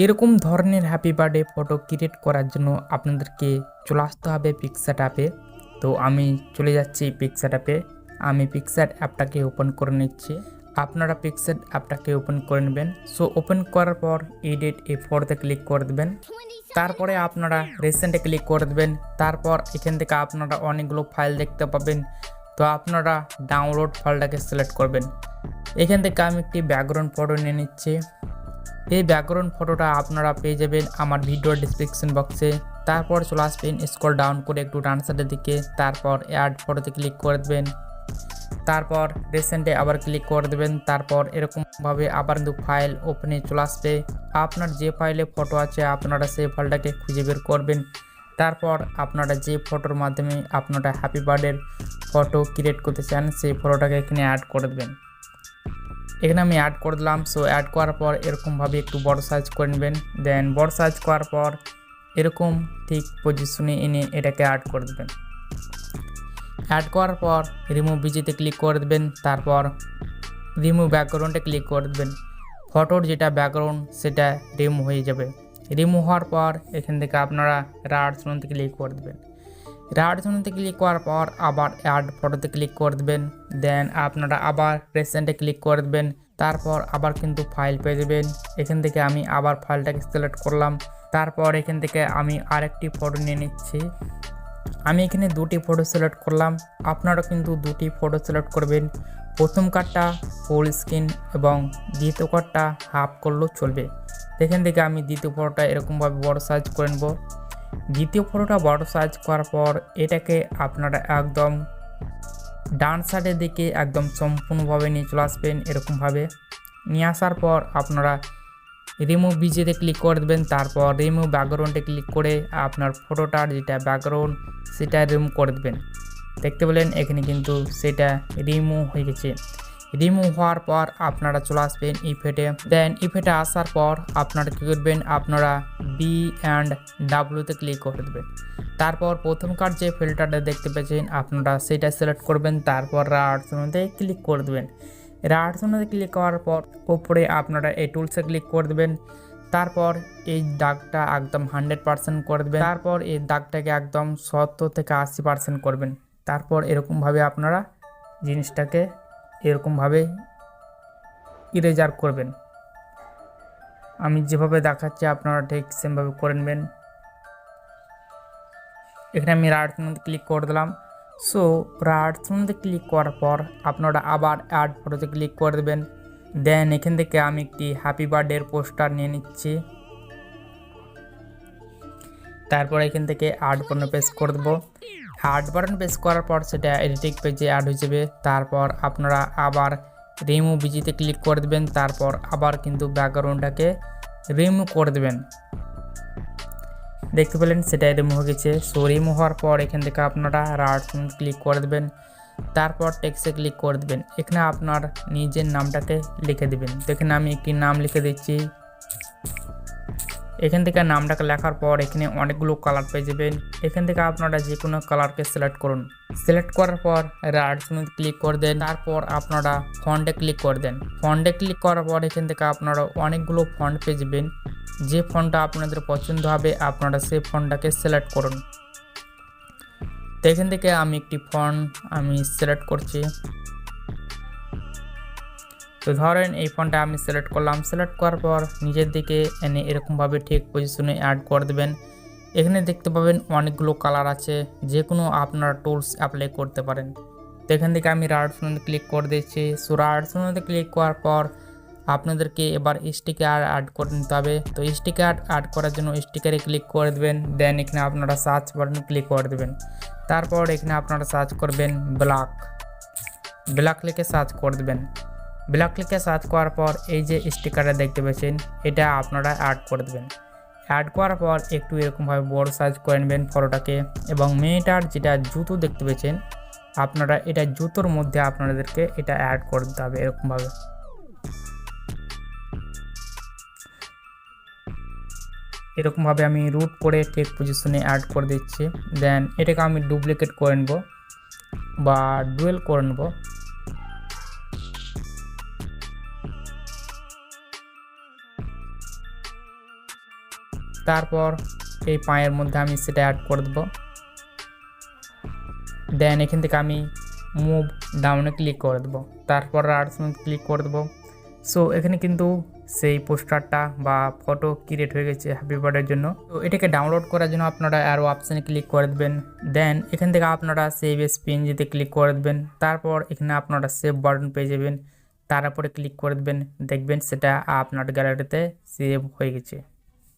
এরকম ধরনের happy birthday photo create করার জন্য আপনাদেরকে চলে আসতে হবে পিক্সার্ট অ্যাপে। তো আমি চলে যাচ্ছি পিক্সার্ট অ্যাপে। আমি পিক্সার্ট অ্যাপটাকে ওপেন করে নিচ্ছি। আপনারা পিক্সার্ট অ্যাপটাকে ওপেন করে নেবেন। সো ওপেন করার পর এডিট এ ফটোতে ক্লিক করে দেবেন। তারপরে আপনারা রিসেন্টে ক্লিক করে দেবেন। তারপর এখান থেকে আপনারা অনেকগুলো ফাইল দেখতে পাবেন। তো আপনারা ডাউনলোড ফাইলটাকে সিলেক্ট করবেন। এখান থেকে আমি একটি ব্যাকগ্রাউন্ড ফটো নিয়ে নিচ্ছি। এই ব্যাকগ্রাউন্ড ফটোটা আপনারা পেয়ে যাবেন আমার ভিডিওর ডিসক্রিপশন বক্সে। তারপর চলে আসবেন স্ক্রল ডাউন করে একটু ডান সাইডের দিকে, তারপর অ্যাড ফটোতে ক্লিক করে দেবেন। তারপর রিসেন্টে আবার ক্লিক করে দেবেন। তারপর এরকমভাবে আবার কিন্তু ফাইল ওপেনে চলে আসবে। আপনার যে ফাইলে ফটো আছে আপনারা সেই ফাইলটাকে খুঁজে বের করবেন। তারপর আপনারা যে ফটোর মাধ্যমে আপনারা হ্যাপি বার্থডের ফটো ক্রিয়েট করতে চান সেই ফটোটাকে এখানে অ্যাড করে দেবেন। এখানে আমি অ্যাড করে দিলাম। সো অ্যাড করার পর এরকমভাবে একটু বড় সাইজ করে নেবেন। দেন বড় সাইজ করার পর এরকম ঠিক পজিশনে এনে এটাকে অ্যাড করে দেবেন। অ্যাড করার পর রিমুভ ভিজিতে ক্লিক করে দেবেন। তারপর রিমুভ ব্যাকগ্রাউন্ডে ক্লিক করে দেবেন। ফটোর যেটা ব্যাকগ্রাউন্ড সেটা রিমুভ হয়ে যাবে। রিমুভ হওয়ার পর এখান থেকে আপনারা রাইট অপশনতে ক্লিক করে দেবেন। রাইট অপশনতে ক্লিক করার পর আবার অ্যাড ফটোতে ক্লিক করে দেবেন। দেন আপনারা আবার রিসেন্টে ক্লিক করে দেবেন। তারপর আবার কিন্তু ফাইল পেয়ে যাবেন। এখান থেকে আমি আবার ফাইলটাকে সিলেক্ট করলাম। তারপর এখান থেকে আমি আরেকটি ফটো নিয়ে নিচ্ছি। আমি এখানে দুটি ফটো সিলেক্ট করলাম। আপনারা কিন্তু দুটি ফটো সিলেক্ট করবেন। প্রথম কার্ডটা ফুল স্ক্রিন এবং দ্বিতীয় কার্ডটা হাফ করলেও চলবে। এখান থেকে আমি দ্বিতীয় ফটোটা এরকমভাবে বড় সাইজ করে নেব। দ্বিতীয় ফটোটা বড় সাইজ করার পর এটাকে আপনারা একদম ডান সাইডের দিকে একদম সম্পূর্ণভাবে নিয়ে চলে আসবেন। এরকমভাবে নিয়ে আসার পর আপনারা রিমুভ ভিজিতে ক্লিক করে দেবেন। তারপর রিমুভ ব্যাকগ্রাউন্ডে ক্লিক করে আপনার ফটোটার যেটা ব্যাকগ্রাউন্ড সেটা রিমুভ করে দেবেন। দেখতে পেলেন এখানে কিন্তু সেটা রিমুভ হয়ে গেছে। রিমুভ হওয়ার পর আপনারা চলে আসবেন ইফেক্টে। দেন ইফেক্টে আসার পর আপনারা কী করবেন, আপনারা বি অ্যান্ড ডাব্লুতে ক্লিক করে দেবেন। তারপর প্রথমকার যে ফিল্টারটা দেখতে পেয়েছেন আপনারা সেটা সিলেক্ট করবেন। তারপর রাইট অপশনতে ক্লিক করে দেবেন। রাইট অপশনে ক্লিক করার পর উপরে আপনারা এই টুলসে ক্লিক করে দেবেন। তারপর এই দাগটা একদম 100% করে দেবেন। তারপর এই দাগটাকে একদম 70 থেকে 80% করবেন। তারপর এরকমভাবে আপনারা জিনিসটাকে এরকমভাবে ইরেজার করবেন। আমি যেভাবে দেখাচ্ছি আপনারা ঠিক সেমভাবে করে নেবেন। এখানে আমি রাইট অপশনে ক্লিক করে দিলাম। সো রাইট অপশনে ক্লিক করার পর আপনারা আবার অ্যাড ফটোতে ক্লিক করে দেবেন। দেন এখান থেকে আমি একটি হ্যাপি বার্থডের পোস্টার নিয়ে নিচ্ছি। তারপর এখান থেকে অ্যাড বাটন প্রেস করে দেবো। অ্যাড বাটন প্রেস করার পর সেটা এডিটিং পেজে অ্যাড হয়ে যাবে। তারপর আপনারা আবার রিমুভ ভিজিতে ক্লিক করে দেবেন। তারপর আবার কিন্তু ব্যাকগ্রাউন্ডটাকে রিমুভ করে দেবেন। দেখতে পেলেন সেটাই রিমুভ হয়ে গেছে। সো রিমুভ হওয়ার পর এখান থেকে আপনারা রাইট অপশন ক্লিক করে দেবেন। তারপর টেক্সটে ক্লিক করে দেবেন। এখানে আপনার নিজের নামটাকে লিখে দেবেন। তো এখানে আমি একটি নাম লিখে দিচ্ছি। এখান থেকে নামটাকে লেখার পর এখানে অনেকগুলো কালার পেয়ে যাবেন। এখান থেকে আপনারা যে কোনো কালারকে সিলেক্ট করুন। সিলেক্ট করার পর রাইট অপশনে ক্লিক করে দেন। তারপর আপনারা ফন্টে ক্লিক করে দেন। ফন্টে ক্লিক করার পর এখান থেকে আপনারা অনেকগুলো ফন্ট পেয়ে যাবেন। যে ফন্টটা আপনাদের পছন্দ হবে আপনারা সেই ফন্টটাকে সিলেক্ট করুন। তো এখান থেকে আমি একটি ফন্ট সিলেক্ট করছি। তো ধরেন এই ফন্টটা আমি সিলেক্ট করলাম। সিলেক্ট করার পর নিচের দিকে এনে এরকমভাবে ঠিক পজিশনে অ্যাড করে দেবেন। এখানে দেখতে পাবেন অনেকগুলো কালার আছে, যে কোনো আপনারা টুলস অ্যাপ্লাই করতে পারেন। তো এখান থেকে আমি রাইট অপশনে ক্লিক করে দিচ্ছি। সো রাইট অপশনে ক্লিক করার পর আপনাদেরকে এবার স্টিকার অ্যাড করে নিতে হবে। তো স্টিকার অ্যাড করার জন্য স্টিকারে ক্লিক করে দেবেন। দেন এখানে আপনারা সার্চ বাটনে ক্লিক করে দেবেন। তারপর এখানে আপনারা সার্চ করবেন ব্ল্যাক লিখে সার্চ করে দেবেন। ব্ল্যাক লিখে সার্চ করার পর এই যে স্টিকারটা দেখতে পাচ্ছেন এটা আপনারা অ্যাড করে দেবেন। অ্যাড করার পর একটু এরকমভাবে বড় সাইজ করে নেবেন ফটোটাকে। এবং মেয়েটার যেটা জুতো দেখতে পেয়েছেন আপনারা এটা জুতোর মধ্যে আপনাদেরকে এটা অ্যাড করে দিতে হবে। এরকমভাবে আমি রুট করে ঠিক পজিশনে অ্যাড করে দিচ্ছি। দেন এটাকে আমি ডুপ্লিকেট করে নেব বা ডুয়েল করে নেব। তারপর এই পায়ের মধ্যে আমি সেটা অ্যাড করে দেবো। দেন এখান থেকে আমি মুভ ডাউনে ক্লিক করে দেবো, তারপর আর্টস ক্লিক করে দেবো। সো এখানে কিন্তু সেই পোস্টারটা বা ফটো ক্রিয়েট হয়ে গেছে হ্যাপি বার্থডের জন্য। তো এটাকে ডাউনলোড করার জন্য আপনারা অ্যারো অপশানে ক্লিক করে দেবেন। দেন এখান থেকে আপনারা সেভ এস পিএনজিতে ক্লিক করে দেবেন। তারপর এখানে আপনারা সেভ বাটন পেয়ে যাবেন, তার উপরে ক্লিক করে দেবেন, দেখবেন সেটা আপনার গ্যালারিতে সেভ হয়ে গেছে।